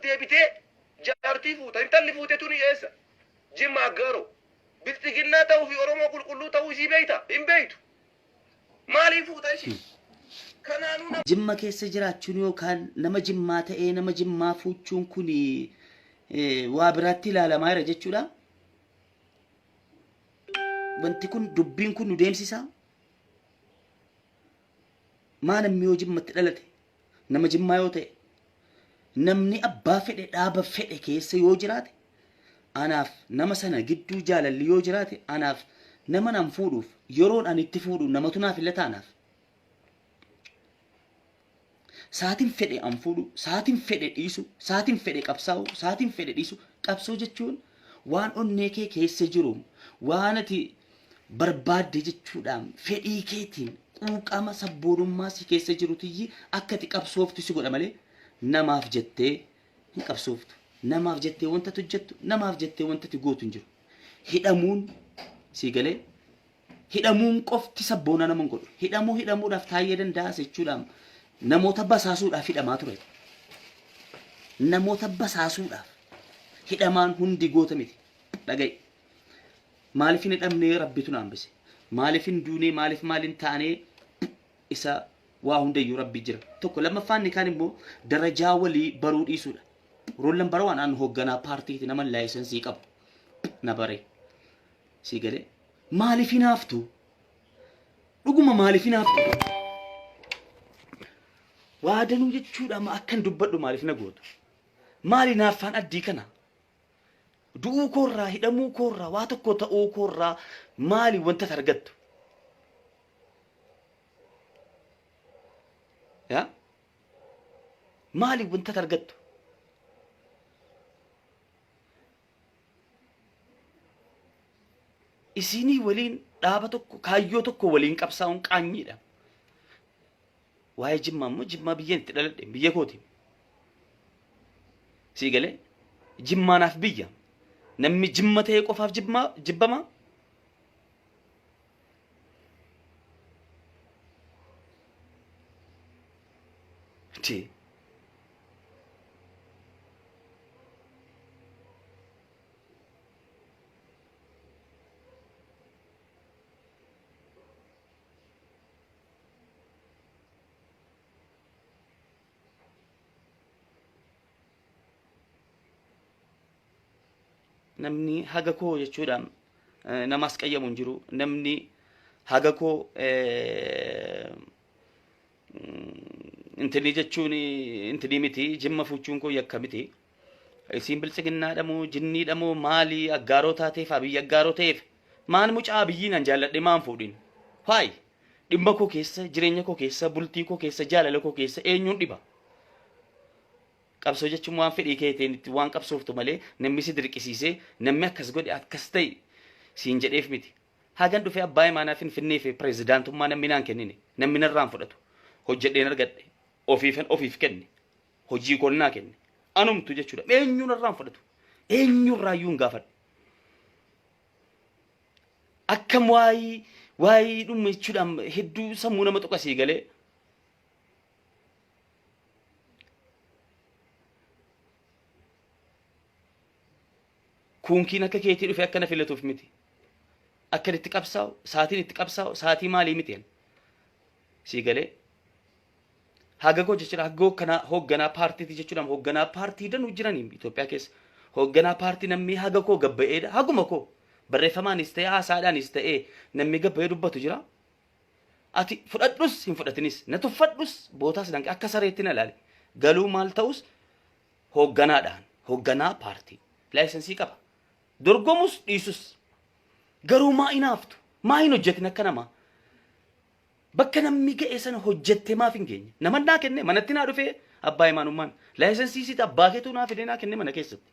deebitee jaartii fuuta intalli fuute tuni eessa Jimmaa Aggaaroo bilxiginnaa ta'uu fi Oromoo qulqulluu ta'uu isii beeyta hin beeytu maaliif fuuta ishii kanaanuu Jimma keessa jiraachuun yookaan nama Jimmaa ta'ee nama Jimmaa fuuchuun kun waa biraatti ilaalamaa jira jechuudha. Wanti kun dubbiin kun nu deemsisaa. Maa namni yoo Jimmatti dhalate nama Jimmaa yoo ta'e namni abbaa fedhe dhaaba fedhe keessa yoo jiraate anaaf nama sana gidduu jaalalli yoo jiraate anaaf nama nan fuudhuuf yeroon ani itti fuudhu namatu naaf illata anaaf. Saatiin fedhe an fuudhu, saatiin fedhe dhiisu, saatiin fedhe qabsaa'u, saatiin fedhe dhiisu. Qabsoo jechuun waan onnee kee keessa jiru, waan ati barbaadde jechuudhaan fedhii keetiin quuqama sabboonummaa si keessa jirutiyyi akka ati qabsooftu si godha malee namaaf jettee hin qabsooftu. Namaaf jettee wanta hojjettu, namaaf jettee wanta ati gootu hin jiru. Hidhamuun si galee hidhamuun qofti sabboona nama hin godhu. Hidhamuudhaaf taayee danda'a jechuudhaan namoota basaasuudhaaf hidhamaa ture. Namoota basaasuudhaaf hidhamaan hundi goota miti. Dhaga'i. Maaliif hin hidhamnee rabbitu naan bise? Maaliif hin duunee maaliif maalin taanee isa waa hundayyuu rabbi jira. Tokko lammaffaan kaan immoo darajaa walii baruu dhiisuudha. Roollan bara waan aan hoogganaa paartiiti nama laayisensii qabu. Na bare. Si galee maaliif hinaaftu? Dhuguma maaliif hinaaftu? Waadanuu jechuudha ma akkan dubbadhu maaliif na gootu? Maali naaffaan addii kana? Du'uu koorraa, hidhamuu koorraa, waa tokko ta'uu koorraa maali wanta argattu? Ya? Maali wanta argattu? Isinii waliin dhaaba tokko, kaayyoo tokko waliin qabsaa'uun qaanyiidha. Waa'ee Jimmaa immoo Jimmaa biyyeen itti dhaladhe biyya kooti. Si galee Jimmaanaaf biyya namni Jimma ta'ee qofaaf jibbama. Namni haga koo jechuudhaan namas qayyamu hin jiru. Namni haga koo intini jechuun intini miti Jimma fuuchuun koo yakka miti. Isin bilchiginnaadhamoo jinniidhamoo maali aggaaroo taateef abiyyi aggaaroo ta'eef maan mucaa abiyyiin an jaalladhe maan fuudhin. Haay dhimma koo keessa jireenya koo keessa bultii koo keessa jaalala koo keessa eenyuun dhiba? Qabsoo jechuun waan fedhii keetiin itti waan qabsooftu malee namni si dirqisiisee namni akkas godhe akkas ta'e siin jedheef miti. Hagan dhufee abbaa imaanaa Finfinnee fi pireezidaantummaa namni naan kennine namni narraan fudhatu hojjedheen argadhe ofiif kenne hojii konnaa kenne anumtu jechuudha. Eenyuun narraan fudhatu eenyurraayyuu hin gaafadhu. Akkam waayii dhumme jechuudhaan hedduu sammuu nama tuqasii galee. Kunkiin akka keetii dhufee akkana filatuuf miti. Akka itti qabsaa'u, saatiin itti qabsaa'u, saatii maalii mitiin? Si galee haga koo jechuudha haga kana hoogganaa paartiiti jechuudha hoogganaa paartii danuu jiranii Itoophiyaa keessa. Hoogganaa paartii namni haga koo gabba'eedha. Haguma koo barreeffamaanis ta'ee haasaadhaanis ta'ee namni gabba'ee dubbatu jira. Ati fudhadhus hin fudhatinis na tuffadhus bootaas danqe akka sareetti na ilaali. Galuu maal ta'us hoogganaadhaan hoogganaa paartii laayisensii qaba. Dorgomus dhiisus garuu maa inaaftu maa hin hojjetin akka namaa bakka namni ga'e sana hojjette maaf hin geenye nama naa kenne manatti naa dhufee abbaa imaanummaan laayisensii siita abbaa keetu naa fidee naa kenne mana keessatti